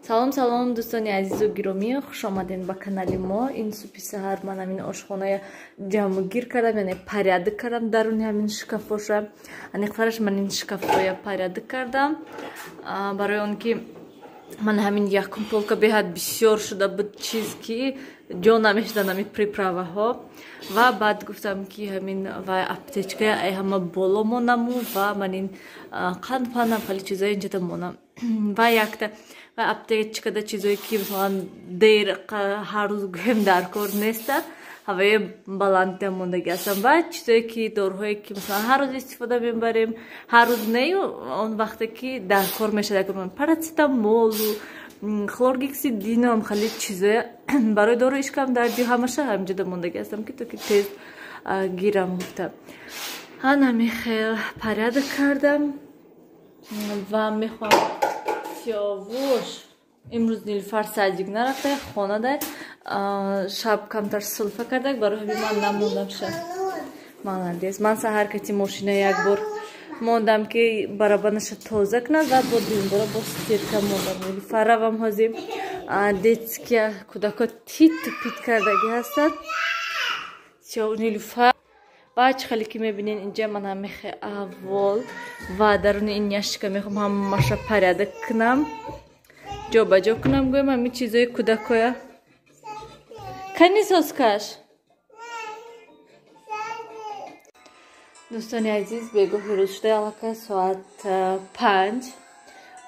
Салом салом дӯстони азизу гиромӣ, хуш омадед ба канали мо. Ин субҳи саҳар ман ҳамин ошхонаи ҷамъгир кардам, яъне порядок кардам даруни ҳамин шкафоша. Аниқтараш ман ин шкафҳоя порядок кардам, барои он ки ман ҳамин якум полка беҳад бисёр шуда буд чиз ки ҷо намешудан ҳамин приправаҳо. Ва баъд гуфтам ки ҳамин вай аптечкая ай ҳама боло монаму ва ман ин қанд пандам хали чизои инҷода монам. Ва якта ва аптечкада чизое ки мисалан дер ҳар рӯз гӯем дар кор неста, ҳавои баланда мондагӣ ҳастам. Ва чизое ки дороҳое ки мисалан ҳар рӯз истифода мебарем, ҳар рӯз не он вақте ки дар кор мешавад, парацетамолу хлоргексидинам хали чизое барои дору ишкам дарди ҳамаша ҳамҷода мондагӣ ҳастам ки то ки тез гирам гуфта. ҳанами хел порядок кардам ва мехоҳам сиёвуш имрӯз Нилуфар садик нарафта хонада шаб камтар сулфа кардак, барои ҳамин ман намондам шаб. Молодец. Ман саҳар кати мошина як бор мондам ки барабанаша тоза кунад ва бо дуюмбора бо стирка мондам. Нилуфаравам ҳозир детския кӯдако титу пит кардагӣ ҳастад. Сиёвуш Нилуфар бачи хеле ки мебинен инҷа ман ҳамехе аввол ва даруни ин ящика мехоҳам ҳамаша порядок кунам, ҷобаҷо кунам, гӯям ҳамин чизои кӯдакоя. Кани соскаш дӯстони азиз, бегоҳи рӯз шуда аллакай соат 5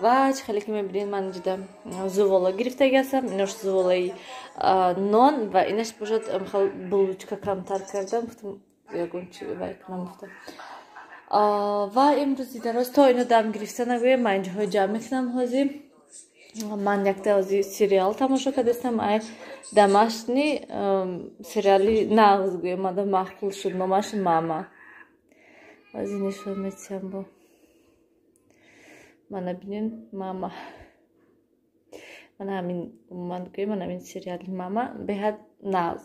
ва чӣ хеле ки мебинед ман инҷода зуволо гирифтагӣ ҳастам. Инош зуволои нон ва инаш бошад михал булочка камтар кардам, ягон чи вай кунам гуфтам. Ва имрӯзи дароз то ино дам гирифта нагӯям, ман инҷоҳо ҷамъ мекунам. ҳозир ман якта ҳозир сериал тамошо кардастам, ай домашний сериали нағз гӯям мада махкул шуд, номаш мама. ҳозир нишон медиҳам бо мана бинен мама. Ман гӯям ман ҳамин сериали мама беҳад нағз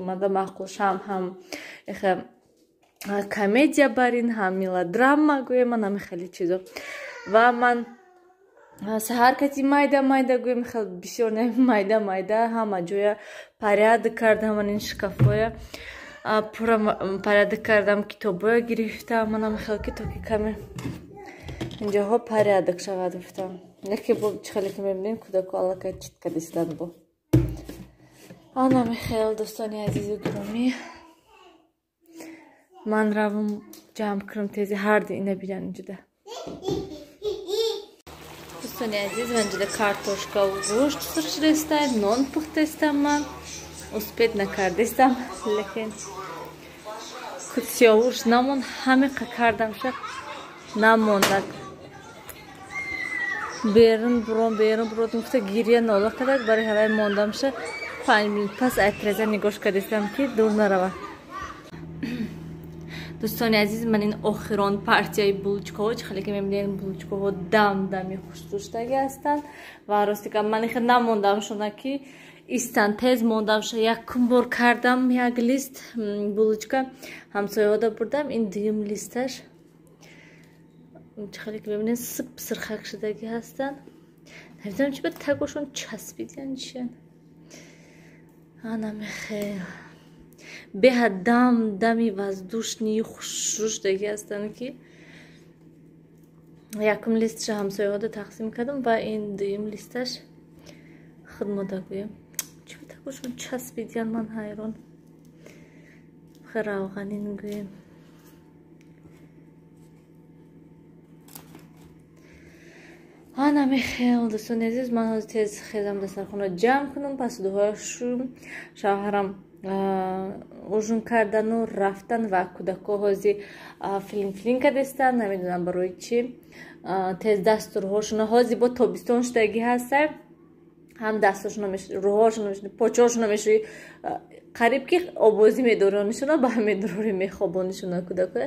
мада махкул шам ҳам комедия барин, ҳам мелодрама гӯям ман ҳами хеле чизо. Ва ман саҳар кати майда гӯям хел бисёр не майда ҳама ҷоя порядок кардам, ман ин шкафоя пура порядок кардам, китобоя гирифтам, манам хел ки то ки каме инҷоҳо порядок шавад гуфтам. Яке бо чӣ хеле ки мебинем кӯдако аллакай читка дистан бо. Анами хел дӯстони азизу гиромӣ, ман равам ҷамъ кунам тези ҳарди ина бинан инҷода. Дӯстони азиз, ман инҷода картошкаву гӯшт сурч рестам, нон пухтестам, ман успед накардестам, лекин сиёвуш намон, ҳаме қа кардамша намондак. Берун бурон гуфта гирия нола кардак, барои ҳавай мондамша 5 минут пас айтреза нигош кардестам ки дур нарава. дӯстони азиз, ман ин охирон партияи булочкаҳо, чӣ хеле ки мебинед булочкаҳо дами хушдуштагӣ ҳастанд ва ростика ман хел намондам шуна ки истан тез мондамша якум бор кардам як лист булочка ҳамсояҳода бурдам. Ин дуюм листаш чӣ хеле ки мебинед сирхак шудагӣ ҳастанд. намедонам чи ба тагошон часпид яъне чия. анами хел беҳад дами воздушни хушрӯштагӣ ҳастанд ки якум листша ҳамсояҳода тақсим кардам ва ин дуюм листаш худмода гӯям чи ба тагошон часпидян, ман ҳайрон. равғанин гӯем анами хел дӯстони азиз, ман ҳозир тез хезам дастархонро ҷамъ кунам. пас дуҳояшум шавҳарам ужин кардану рафтан ва кӯдако ҳозир филин кардестанд, намедонам барои чӣ. тез дасту рӯҳошуна ҳозир бо тобистон шудагӣ ҳастад, ҳам дасташуна рӯҳошуна почаҳошуна мешӯи қариб ки обозӣ медоронишуна ба медорори мехобонишуна кӯдако.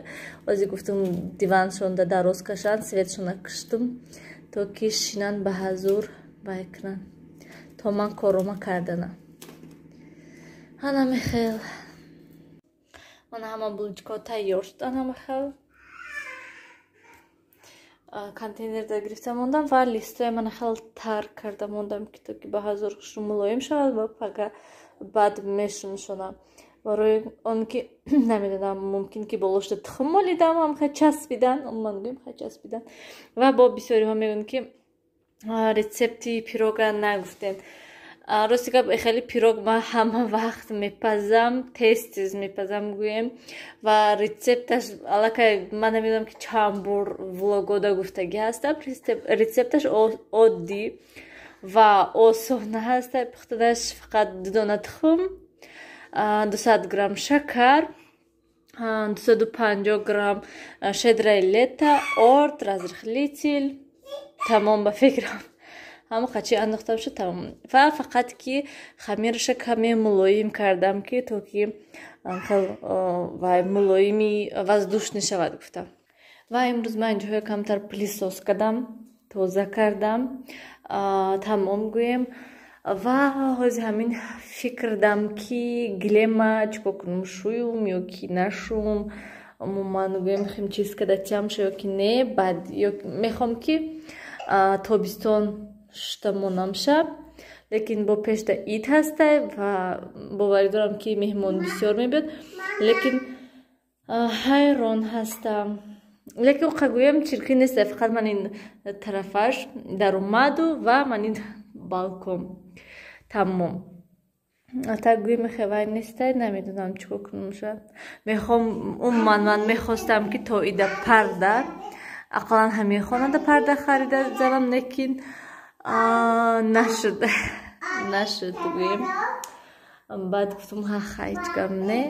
ҳозир гуфтам диваншонда дароз кашанд, светшуна киштум то ки шинан ба ҳазур бай кунанд то ман корома кардана. ҳанами хел ман ҳама булочкаҳо тайёр шуд. ҳанами хел контейнерда гирифтам мондам ва листоя мана хел тар карда мондам ки то ки ба ҳазор хушру мулоим шавад ва пага бад мешуншонам барои он ки намедонам мумкин ки болошда тухм молидам ҳам хе часпидан умуман гӯем хе часпидан ва бо бисёриҳо мегӯям ки рецепти пирога нагуфтем рости гап хеле пирог ман ҳама вақт мепазам тез мепазам гӯем ва рецепташ аллакай ман намедонам ки чанд бор влогода гуфтагӣ ҳастам рецепташ оддӣ ва осона ҳаста пухтанаш фақат 2 дона тухм 200 грамм шакар 250 грамм шедраи лета орд разрыхлитель тамом ба фикрам ҳама қачи андохтам шуд тамом ва фақат ки хамирша каме мулоим кардам ки то ки вай мулоими воздушный шавад гуфтам ва имрӯз ман инҷоҳо камтар пилисос кардам тоза кардам тамом гӯем ва ҳозир ҳамин фикр дам ки гилема чӣ кор кунам шӯюм ё ки нашӯм умуман гӯем химчиз кадатиам ша ё ки не баъд ё мехом ки тобистон штамонам ша лекин бо пешда ид ҳастай ва боварӣ дорам ки меҳмон бисёр мебиёд лекин ҳайрон ҳастам лекин оқа гӯям чиркӣ нестай фақат ман ин тарафаш дар омаду ва ман ин балкон тамом так гӯем хевай нестай намедонам чӣ кор кунам шояд мехом умуман ман мехостам ки то ида парда ақаллан ҳамин хонада парда харида зарам лекин нашуд гӯем баъд гуфтам ҳеҷ гап не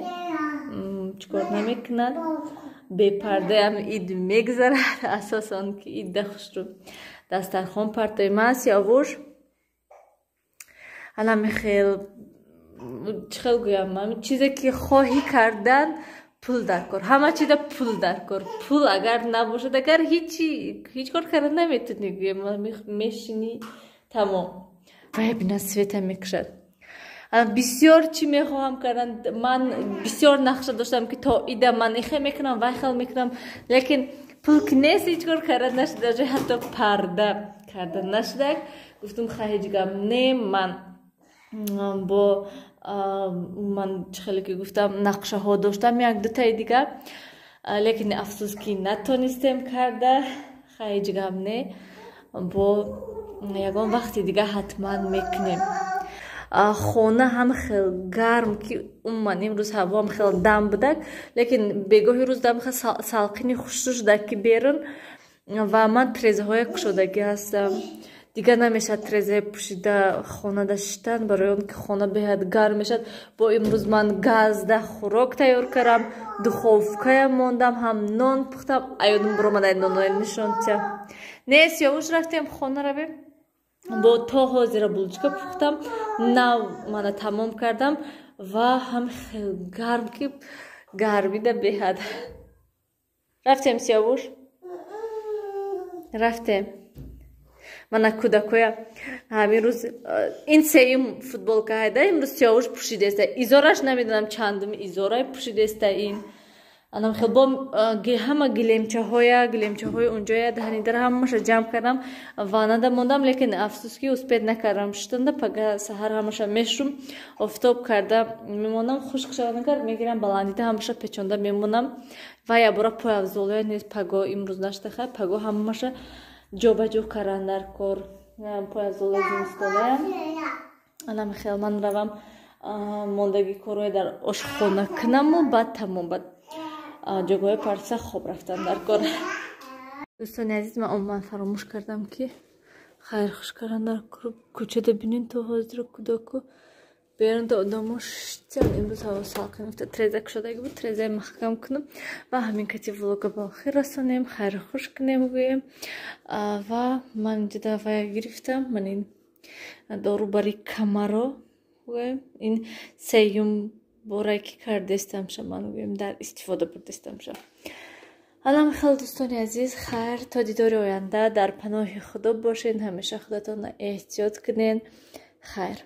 чӣ кор намекунад бепардаям ид мегзарад асосан ки ида хушрӯ дастархон партои ман сиёвуш анами хел чӣ хел гӯям ман чизе ки хоҳӣ кардан пул дар кор ҳама чиза пул дар кор пул агар набошад агар ҳеҷ кор карда наметуни гӯем мешинӣ тамом вай бина света мекушад бисёр чӣ мехоҳам кардан ман бисёр нақша доштам ки то ида ман ихе мекунам вай хел мекунам лекин пул ки нест ҳеҷ кор карда нашуда ҳатто парда карда нашудак гуфтам ҳеҷ гап не ман бо ман чӣ хеле ки гуфтам нақшаҳо доштам як дутаи дига лекин афсӯс ки натонистем карда ҳеҷ гап не бо ягон вақти дига ҳатман мекунем хона ҳам хел гарм ки умуман имрӯз ҳавоам хел дам будак лекин бегоҳи рӯз дам хел салқини хушрӯ шудак ки берун ва ман трезаҳоя кушодагӣ ҳастам дига намешад трезаи пӯшида хонада шиштан барои он ки хона беҳад гарм мешад бо имрӯз ман газда хӯрок тайёр кардам духовкаям мондам ҳам нон пухтам аёдам биромадай нонҳои нишонтия не сиёвуш рафтем хона равем бо то ҳозира булочка пухтам нав мана тамом кардам ва ҳам хел гарм ки гармида беҳад рафтем сиёвуш рафтем мана кӯдакоя ҳамин рӯз ин сеюм футболка ҳайда имрӯз сиёвуш пӯшидеста изораш намедонам чандум изорай пӯшидеста ин анам хел бо ҳама гилемчаҳои унҷоя даҳнидара ҳамаша ҷамъ кардам ванада мондам лекин афсӯс ки успед накардам шутанда пага саҳар ҳамаша мешӯм офтоб карда мемонам хушк шаванагар мегирам баландида ҳамаша печонда мемонам ва ябора пойафзолоя нест паго имрӯз наштаха паго ҳамаша ҷобаҷо кардан дар кор пойафзолои зимистонаяам анам хел ман равам мондагӣ корҳои дар ошхона кунаму баъд тамом баъд ҷогоҳои парса хоб рафтан дар кор дӯстони азиз ман умуман фаромӯш кардам ки хайрхуш кардан дар кӯчада бинин то ҳозира кӯдако берунда одамо шитян имрӯз ҳаво салқин рафта треза кушодагӣ буд трезаи маҳкам кунам ва ҳамин кати влога ба охир расонем хайрхуш кунем гӯем ва ман инҷода вая гирифтам ман ин дору бари камаро гӯем ин сеюм борае ки кардестамша ман гӯем дар истифода бурдестамша алам хел дӯстони азиз хайр то дидори оянда дар паноҳи худо бошед ҳамеша худатонро эҳтиёт кунед хайр